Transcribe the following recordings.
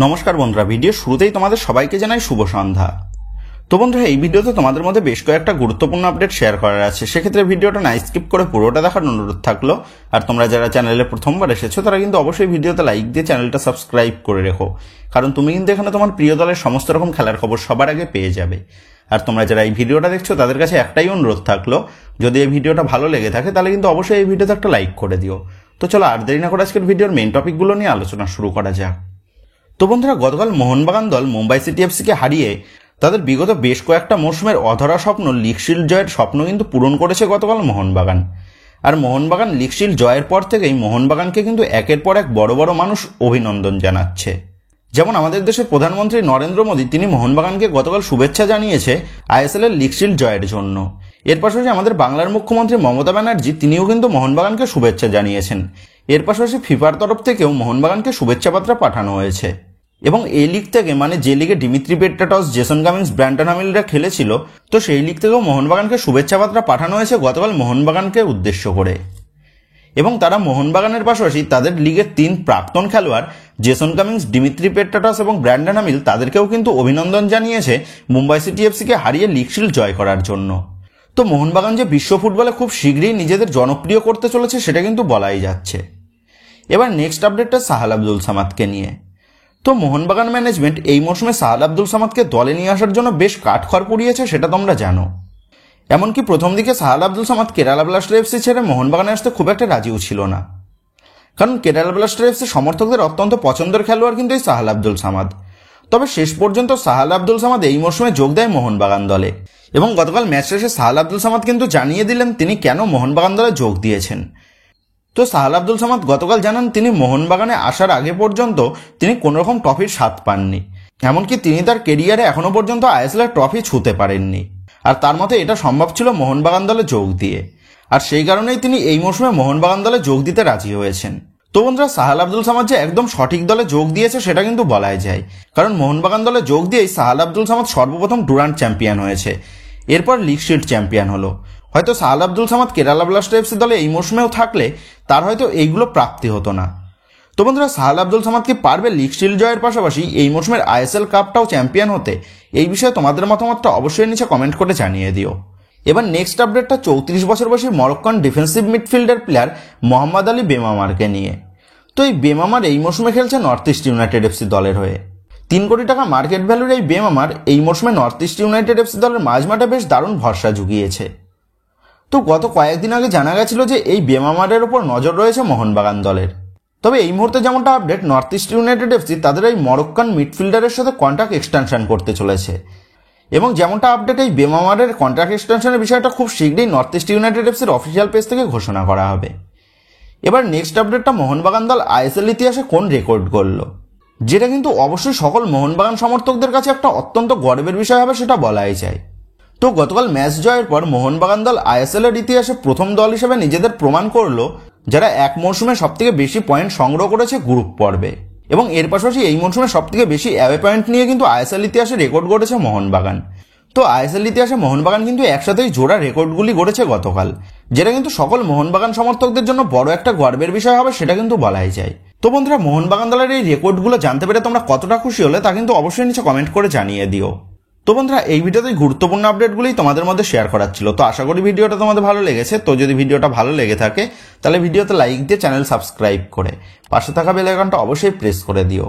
নমস্কার বন্ধুরা, ভিডিও শুরুতেই তোমাদের সবাইকে জানাই শুভ সন্ধ্যা। তো বন্ধুরা, এই ভিডিওতে তোমাদের মধ্যে বেশ কয়েকটা গুরুত্বপূর্ণ আপডেট শেয়ার করার আছে, সেক্ষেত্রে ভিডিওটা না স্কিপ করে পুরোটা দেখার অনুরোধ থাকলো। আর তোমরা যারা চ্যানেলে প্রথমবার এসেছো তারা কিন্তু অবশ্যই ভিডিওতে লাইক দিয়ে চ্যানেলটা সাবস্ক্রাইব করে রেখো, কারণ তুমি কিন্তু এখানে তোমার প্রিয় দলের সমস্ত রকম খেলার খবর সবার আগে পেয়ে যাবে। আর তোমরা যারা এই ভিডিওটা দেখছো তাদের কাছে একটাই অনুরোধ থাকলো, যদি এই ভিডিওটা ভালো লেগে থাকে তাহলে কিন্তু অবশ্যই এই ভিডিওতে একটা লাইক করে দিও। তো চলো আর দেরি না করে আজকের ভিডিওর মেইন টপিকগুলো নিয়ে আলোচনা শুরু করা যাক। তো বন্ধুরা, গতকাল মোহনবাগান দল মুম্বাই সিটি এফসিকে হারিয়ে তাদের বিগত বেশ কয়েকটা মৌসুমের অধরা স্বপ্ন লিগ শিল্ড জয়ের স্বপ্ন কিন্তু পূরণ করেছে গতকাল মোহনবাগান। আর মোহনবাগান লিগ শিল্ড জয়ের পর থেকেই মোহনবাগানকে কিন্তু একের পর এক বড় বড় মানুষ অভিনন্দন জানাচ্ছে। যেমন আমাদের দেশের প্রধানমন্ত্রী নরেন্দ্র মোদী, তিনি মোহনবাগানকে গতকাল শুভেচ্ছা জানিয়েছে আইএসএল এর লিগ শিল্ড জয়ের জন্য। এর পাশাপাশি আমাদের বাংলার মুখ্যমন্ত্রী মমতা ব্যানার্জি, তিনিও কিন্তু মোহনবাগানকে শুভেচ্ছা জানিয়েছেন। এর পাশাপাশি ফিফার তরফ থেকেও মোহনবাগানকে শুভেচ্ছা বার্তা পাঠানো হয়েছে। এবং এই লিগ থেকে, মানে যে লিগে ডিমিত্রি পেট্রাটস, জেসন কামিন্স, ব্র্যান্টন হামিলরা খেলেছিল, তো সেই লিগ থেকেও মোহনবাগানকে শুভেচ্ছা বার্তা পাঠানো হয়েছে গতকাল মোহনবাগানকে উদ্দেশ্য করে। এবং তারা মোহনবাগানের পাশাপাশি তাদের লিগের 3 প্রাক্তন খেলোয়াড় জেসন কামিন্স, ডিমিত্রি পেট্রাটস এবং ব্র্যান্টন হামিল, তাদেরকেও কিন্তু অভিনন্দন জানিয়েছে মুম্বাই সিটি এফসিকে হারিয়ে লিগ শিল্ড জয় করার জন্য। তো মোহনবাগান যে বিশ্ব ফুটবলে খুব শীঘ্রই নিজেদের জনপ্রিয় করতে চলেছে সেটা কিন্তু বলাই যাচ্ছে। এবার নেক্সট আপডেটটা সাহাল আব্দুল সামাদকে নিয়ে। তো মোহনবাগান ম্যানেজমেন্ট এই মৌসুমে সাহাল আব্দুল সামাদকে দলে নিয়ে আসার জন্য বেশ কাঠখড় পুড়িয়েছে, সেটা তোমরা জানো। এমনকি প্রথম দিকে সাহাল আব্দুল সামাদ কেরালা ব্লাস্টার এফসি ছেড়ে মোহনবাগানে আসতে খুব একটা রাজিও ছিল না, কারণ কেরালা ব্লাস্টার এফসি সমর্থকদের অত্যন্ত পছন্দের খেলোয়াড় কিন্তু এই সাহাল আব্দুল সামাদ। তবে শেষ পর্যন্ত সাহাল আব্দুল সামাদ এই মৌসুমে যোগ দেয় মোহনবাগান দলে। এবং গতকাল ম্যাচ শেষে সাহাল আব্দুল সামাদ কিন্তু জানিয়ে দিলেন তিনি কেন মোহনবাগান দলে যোগ দিয়েছেন। তো সাহাল আব্দুল সামাদ গতকাল জানান, তিনি মোহনবাগানে আসার আগে পর্যন্ত তিনি কোনোরকম ট্রফির স্বাদ পাননি, এমনকি তিনি তার কেরিয়ারে এখনো পর্যন্ত আইএসএল এর ট্রফি ছুঁতে পারেননি। আর তার মতে এটা সম্ভব ছিল মোহনবাগান দলে যোগ দিয়ে, আর সেই কারণেই তিনি এই মৌসুমে মোহনবাগান দলে যোগ দিতে রাজি হয়েছেন। তো বন্ধুরা, সাহাল আব্দুল সামাদ যে একদম সঠিক দলে যোগ দিয়েছে সেটা কিন্তু বলাই যায়, কারণ মোহনবাগান দলে যোগ দিয়েই সাহাল আব্দুল সামাদ সর্বপ্রথম ডুরান্ট চ্যাম্পিয়ন হয়েছে, এরপর লিগ শিল্ড চ্যাম্পিয়ন হলো। হয়তো সাহাল আব্দুল সামাদ কেরালা ব্লাস্টার এফসি দলে এই মৌসুমেও থাকলে তার হয়তো এইগুলো প্রাপ্তি হতো না। তো বন্ধুরা, সাহাল আব্দুল সামাদ কি পারবে লিগ শিল্ড জয়ের পাশাপাশি এই মৌসুমের আইএসএল কাপটাও চ্যাম্পিয়ন হতে? এই বিষয়ে তোমাদের মতামতটা অবশ্যই নিচে কমেন্ট করে জানিয়ে দিও। এবার নেক্সট আপডেটটা 34 বছর বয়সী Moroccan defensive midfielder player Mohamed Ali বেমামারকে নিয়ে। তো এই বেমামার এই মৌসুমে খেলছে নর্থ ইস্ট ইউনাইটেড এফসি দলের হয়ে। 3 কোটি টাকা মার্কেট ভ্যালুর এই বেমামার এই মৌসুমে নর্থ ইস্ট ইউনাইটেড এফসি দলের মাঝমাঠে বেশ দারুণ ভরসা জুগিয়েছে। তো গত কয়েকদিন আগে জানা গেছিল যে এই বেমামারের ওপর নজর রয়েছে মোহনবাগান দলের। তবে এই মুহূর্তে যেমনটা update, north East United FC তাদের এই মরক্কান মিডফিল্ডারের সাথে কন্ট্রাক্ট এক্সটেনশন করতে চলেছে। এবং যেমনটা আপডেট, এই বেমামারের কন্ট্রাক্ট এক্সটেনশনের বিষয়টা খুব শীঘ্রই নর্থ ইস্ট ইউনাইটেড এফসির অফিসিয়াল পেজ থেকে ঘোষণা করা হবে। এবার নেক্সট আপডেটটা, মোহনবাগান দল আইএসএল ইতিহাসে কোন রেকর্ড গড়ল, যেটা কিন্তু অবশ্যই সকল মোহনবাগান সমর্থকদের কাছে একটা অত্যন্ত গর্বের বিষয় হবে সেটা বলাই যায়। তো গতকাল ম্যাচ জয়ের পর মোহনবাগান দল আইএসএল এর ইতিহাসে প্রথম দল হিসেবে নিজেদের প্রমাণ করলো যারা এক মৌসুমে সবথেকে বেশি পয়েন্ট সংগ্রহ করেছে গ্রুপ পর্বে। এবং এর পাশাপাশি এই মৌসুমে সবথেকে বেশি অ্যাওয়ে পয়েন্ট নিয়ে কিন্তু আইএসএল ইতিহাসে রেকর্ড গড়েছে মোহনবাগান। তো আইএসএল ইতিহাসে মোহনবাগান কিন্তু একসাথেই জোড়া রেকর্ডগুলি গড়েছে গতকাল, যেটা কিন্তু সকল মোহনবাগান সমর্থকদের জন্য বড় একটা গর্বের বিষয় হবে সেটা কিন্তু বলাই যায়। তো বন্ধুরা, মোহনবাগান দলের এই রেকর্ডগুলো জানতে পেরে তোমরা কতটা খুশি হলে তা কিন্তু অবশ্যই নিচে কমেন্ট করে জানিয়ে দিও। তো বন্ধুরা, এই ভিডিওতে গুরুত্বপূর্ণ আপডেটগুলি তোমাদের মধ্যে শেয়ার করার ছিল। তো আশা করি ভিডিওটা তোমাদের ভালো লেগেছে। তো যদি ভিডিওটা ভালো লেগে থাকে তাহলে ভিডিওতে লাইক দিয়ে চ্যানেল সাবস্ক্রাইব করে পাশে থাকা বেল আইকনটা অবশ্যই প্রেস করে দিও।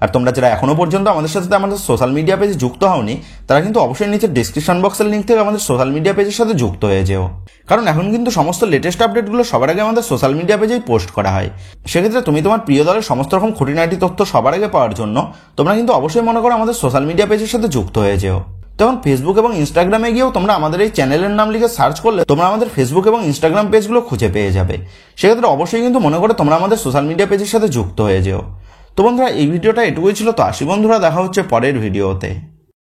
আর তোমরা যারা এখনো পর্যন্ত আমাদের সাথে আমাদের সোশ্যাল মিডিয়া পেজে যুক্ত হওনি তারা কিন্তু অবশ্যই নিচে ডিসক্রিপশন বক্সের লিঙ্ক থেকে আমাদের সোশ্যাল মিডিয়া পেজের সাথে যুক্ত হয়ে যেও, কারণ এখন কিন্তু সমস্ত লেটেস্ট আপডেটগুলো সবার আগে আমাদের সোশ্যাল মিডিয়া পেজেই পোস্ট করা হয়। সেক্ষেত্রে তুমি তোমার প্রিয় দলের সমস্ত রকম খুঁটিনাটি তথ্য সবার আগে পাওয়ার জন্য তোমরা কিন্তু অবশ্যই মনে করো আমাদের সোশ্যাল মিডিয়া পেজের সাথে যুক্ত হয়ে যেও। তখন ফেসবুক এবং ইনস্টাগ্রামে গিয়েও তোমরা আমাদের এই চ্যানেলের নাম লিখে সার্চ করলে তোমরা আমাদের ফেসবুক এবং ইনস্টাগ্রাম পেজগুলো খুঁজে পেয়ে যাবে। সেক্ষেত্রে অবশ্যই কিন্তু মনে করে তোমরা আমাদের সোশ্যাল মিডিয়া পেজের সাথে যুক্ত হয়ে যেও। তো বন্ধুরা, এই ভিডিওটা এটুকুই ছিল। তো আসি বন্ধুরা, দেখা হচ্ছে পরের ভিডিওতে।